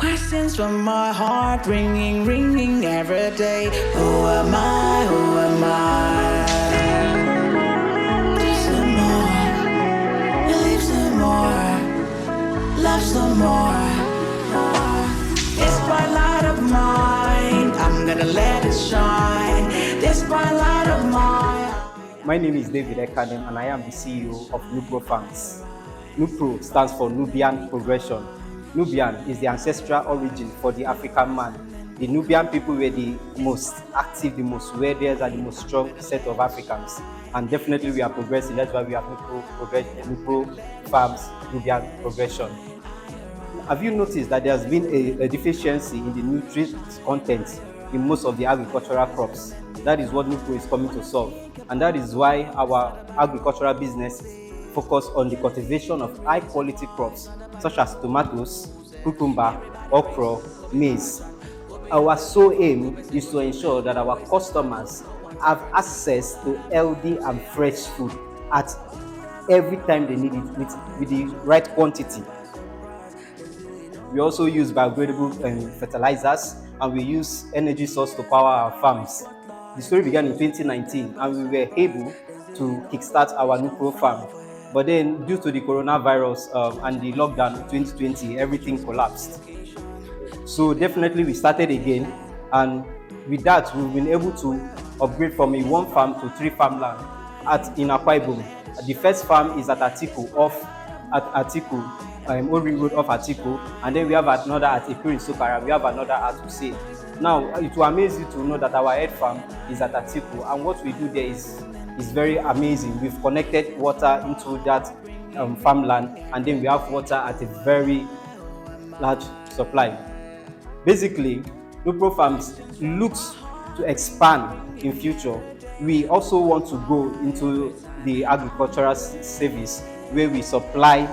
Questions from my heart, ringing, ringing every day. Who am I? Who am I? Do some more, believe some more, love some more. This bright light of mine, I'm gonna let it shine. This bright light of mine. My name is David Ekanem and I am the CEO of Nupro Farms. Nupro stands for Nubian Progression. Nubian is the ancestral origin for the African man. The Nubian people were the most active, the most warriors, and the most strong set of Africans. And definitely we are progressing. That's why we have Nupro Farms, Nubian Progression. Have you noticed that there has been a deficiency in the nutrient content in most of the agricultural crops? That is what Nupro is coming to solve. And that is why our agricultural business focus on the cultivation of high quality crops such as tomatoes, cucumber, okra, maize. Our sole aim is to ensure that our customers have access to healthy and fresh food at every time they need it with the right quantity. We also use biodegradable fertilizers, and we use energy source to power our farms. The story began in 2019 and we were able to kickstart our Nupro farm. But then due to the coronavirus and the lockdown in 2020, everything collapsed. So definitely we started again, and with that we've been able to upgrade from a 1 farm to 3 farmland in Akwa Ibom. The first farm is at Atiku, Ori Road off Atiku, and then we have another at Ekuri Sokara, we have another at Use. Now, it will amaze you to know that our head farm is at Atiku, and what we do there is very amazing. We've connected water into that farmland, and then we have water at a very large supply. Basically, Nupro Farms looks to expand in future. We also want to go into the agricultural service where we supply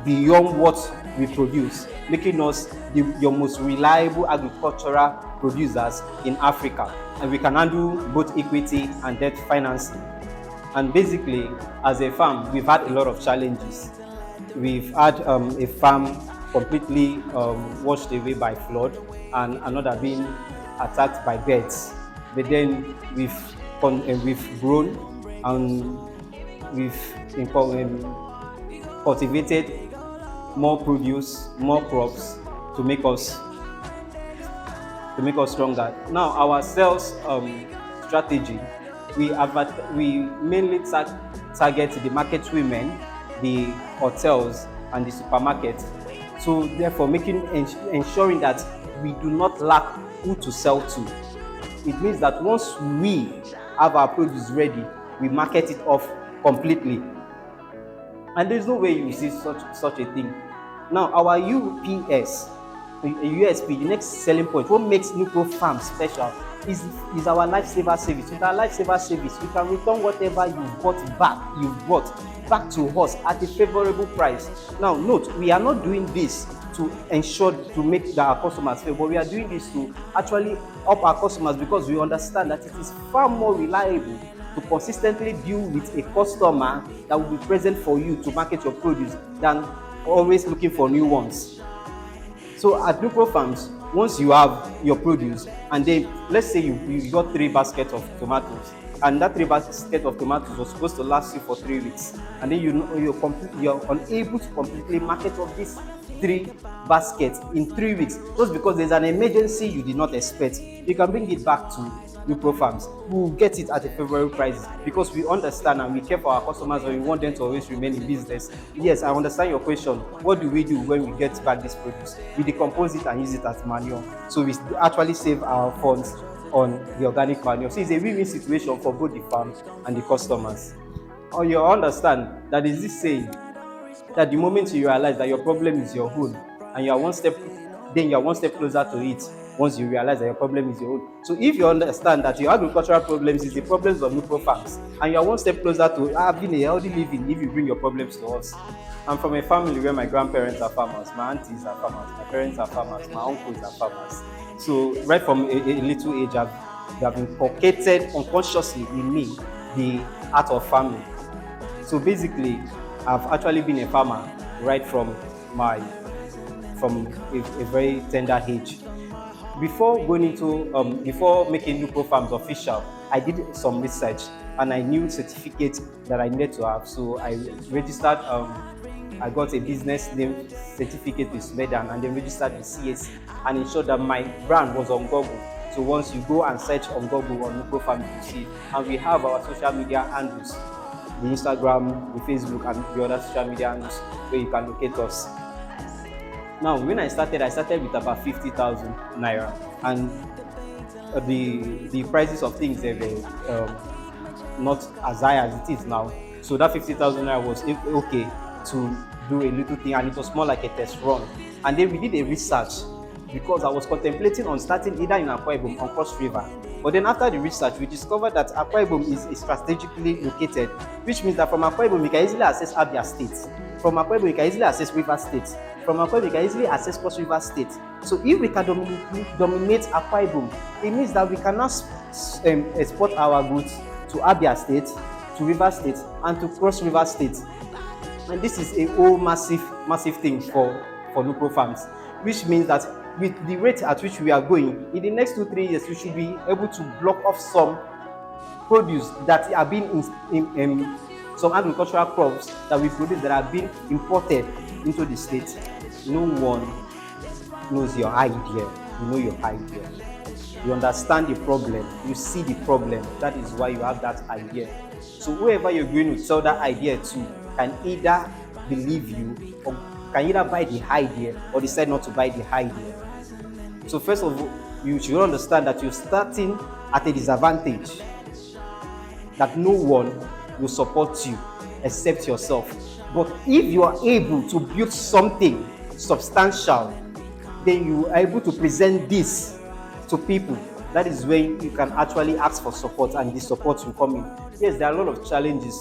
beyond what we produce, making us your most reliable agricultural producers in Africa. And we can handle both equity and debt financing. And basically, as a farm, we've had a lot of challenges. We've had a farm completely washed away by flood, and another being attacked by birds. But then we've grown, and we've cultivated more produce, more crops to make us stronger. Now, our sales strategy, we mainly target the market women, the hotels, and the supermarket. So therefore, ensuring that we do not lack who to sell to. It means that once we have our produce ready, we market it off completely. And there's no way you see such a thing. Now, our UPS, USP, the next selling point, what makes Nupro Farm special is our lifesaver service. With our lifesaver service, you can return whatever you've bought back to us at a favorable price. Now, note, we are not doing this to ensure to make our customers fail, but we are doing this to actually help our customers, because we understand that it is far more reliable to consistently deal with a customer that will be present for you to market your produce than always looking for new ones. So at Nupro Farms, once you have your produce, and then let's say you got 3 baskets of tomatoes, and that 3 baskets of tomatoes was supposed to last you for 3 weeks, and then you're unable to completely market off these 3 baskets in 3 weeks just because there's an emergency you did not expect, you can bring it back to Nupro Farms. We will get it at a favorable price because we understand and we care for our customers, and we want them to always remain in business. Yes, I understand your question. What do we do when we get back this produce? We decompose it and use it as manure. So we actually save our funds on the organic manure. So it's a win-win situation for both the farm and the customers. Or you understand that is this saying that the moment you realize that your problem is your own, and you are one step closer to it once you realize that your problem is your own. So if you understand that your agricultural problems is the problems of Nupro Farms, and you are one step closer to having a healthy living if you bring your problems to us. I'm from a family where my grandparents are farmers, my aunties are farmers, my parents are farmers, my uncles are farmers. So right from a little age, they have inculcated unconsciously in me the art of farming. So basically, I've actually been a farmer right from my from a very tender age. Before making Nupro Farms official, I did some research and I knew certificates that I needed to have. So I registered. I got a business name certificate with Medan and then registered with CAC and ensured that my brand was on Google. So once you go and search on Google on Nupro Farms, you see it. And we have our social media handles, the Instagram, the Facebook, and the other social media handles where you can locate us. Now, when I started with about 50,000 naira, and the prices of things were not as high as it is now. So that 50,000 naira was okay to do a little thing, and it was more like a test run. And then we did a research because I was contemplating on starting either in Akwa Ibom or Cross River. But then after the research, we discovered that Akwa Ibom is strategically located, which means that from Akwa Ibom you can easily access Abia State. From Akwa Ibom you can easily access River State. From Akwa Ibom you can easily access Cross River State. So if we can dominate Akwa Ibom, it means that we can now export our goods to Abia State, to River State, and to Cross River State. And this is a whole massive thing for Nupro Farms, which means that with the rate at which we are going, in the next 2-3 years, we should be able to block off some produce that are being in some agricultural crops that we produce that are being imported into the state. No one knows your idea. You know your idea. You understand the problem. You see the problem. That is why you have that idea. So whoever you're going to sell that idea to can either believe you or can either buy the idea or decide not to buy the idea. So first of all, you should understand that you're starting at a disadvantage, that no one will support you except yourself. But if you are able to build something substantial, then you are able to present this to people. That is when you can actually ask for support, and the support will come in. Yes, there are a lot of challenges.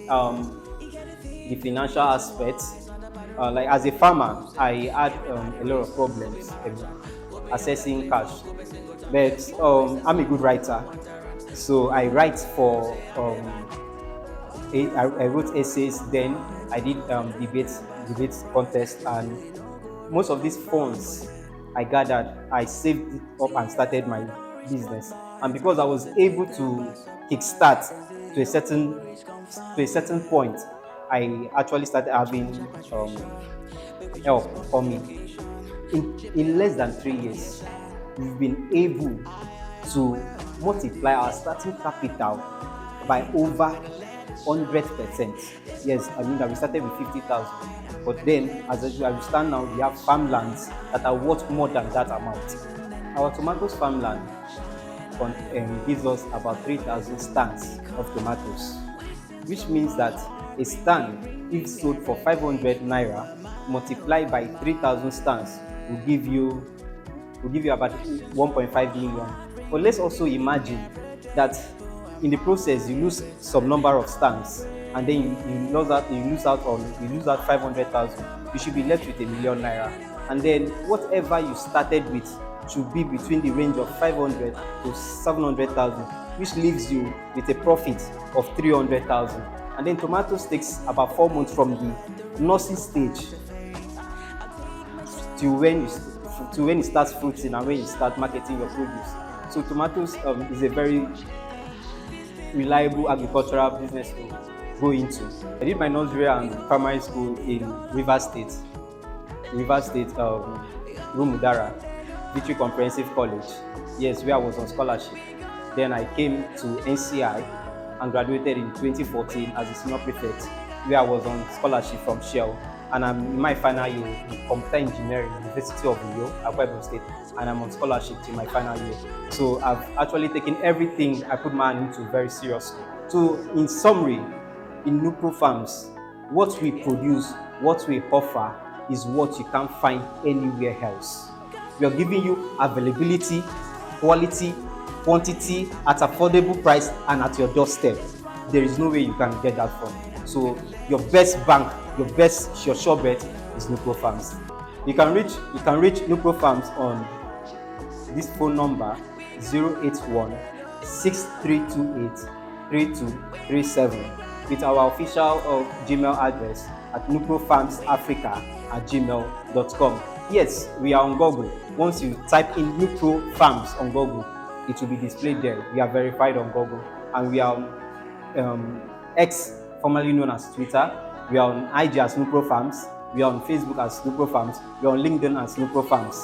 The financial aspects, like as a farmer, I had a lot of problems accessing cash. But I'm a good writer, so I write for. I wrote essays. Then I did debate contest, and most of these funds I gathered, I saved it up and started my business. And because I was able to kickstart to a certain point, I actually started having help coming. In less than 3 years, we've been able to multiply our starting capital by over 100%. Yes, I mean that we started with 50,000, but then as we stand now, we have farmlands that are worth more than that amount. Our tomatoes farmland gives us about 3,000 stands of tomatoes, which means that a stand, if sold for 500 naira, multiplied by 3,000 stands, will give you about 1.5 million. But let's also imagine that in the process you lose some number of stands, and then you lose out 500,000. You should be left with 1 million naira, and then whatever you started with should be between the range of 500 to 700,000, which leaves you with a profit of 300,000. And then tomatoes takes about 4 months from the nursing stage to when it starts fruiting and when you start marketing your produce. So tomatoes is a very reliable agricultural business to go into. I did my nursery and primary school in River State, Rumudara, Victory Comprehensive College. Yes, where I was on scholarship. Then I came to NCI and graduated in 2014 as a senior prefect, where I was on scholarship from Shell. And I'm in my final year in computer engineering, University of Uyo, Akwa Ibom State, and I'm on scholarship till my final year. So I've actually taken everything I put my hand into very seriously. So in summary, in Nupro Farms, what we produce, what we offer is what you can't find anywhere else. We are giving you availability, quality, quantity at affordable price and at your doorstep. There is no way you can get that from. So your best bank, your sure bet is Nupro Farms. You can reach Nupro Farms on this phone number 081 6328 3237 with our official Gmail address at nuprofarmsafrica@gmail.com. Yes, we are on Google. Once you type in Nupro Farms on Google, it will be displayed there. We are verified on Google, and we are on X, formerly known as Twitter. We are on IG as Nupro Farms. We are on Facebook as Nupro Farms. We are on LinkedIn as Nupro Farms.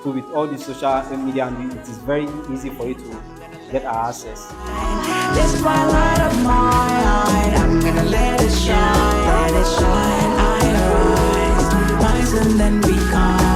So with all the social media, it is very easy for you to get our access. This spotlight of mine, I'm gonna let it shine, I arise, rise and then become.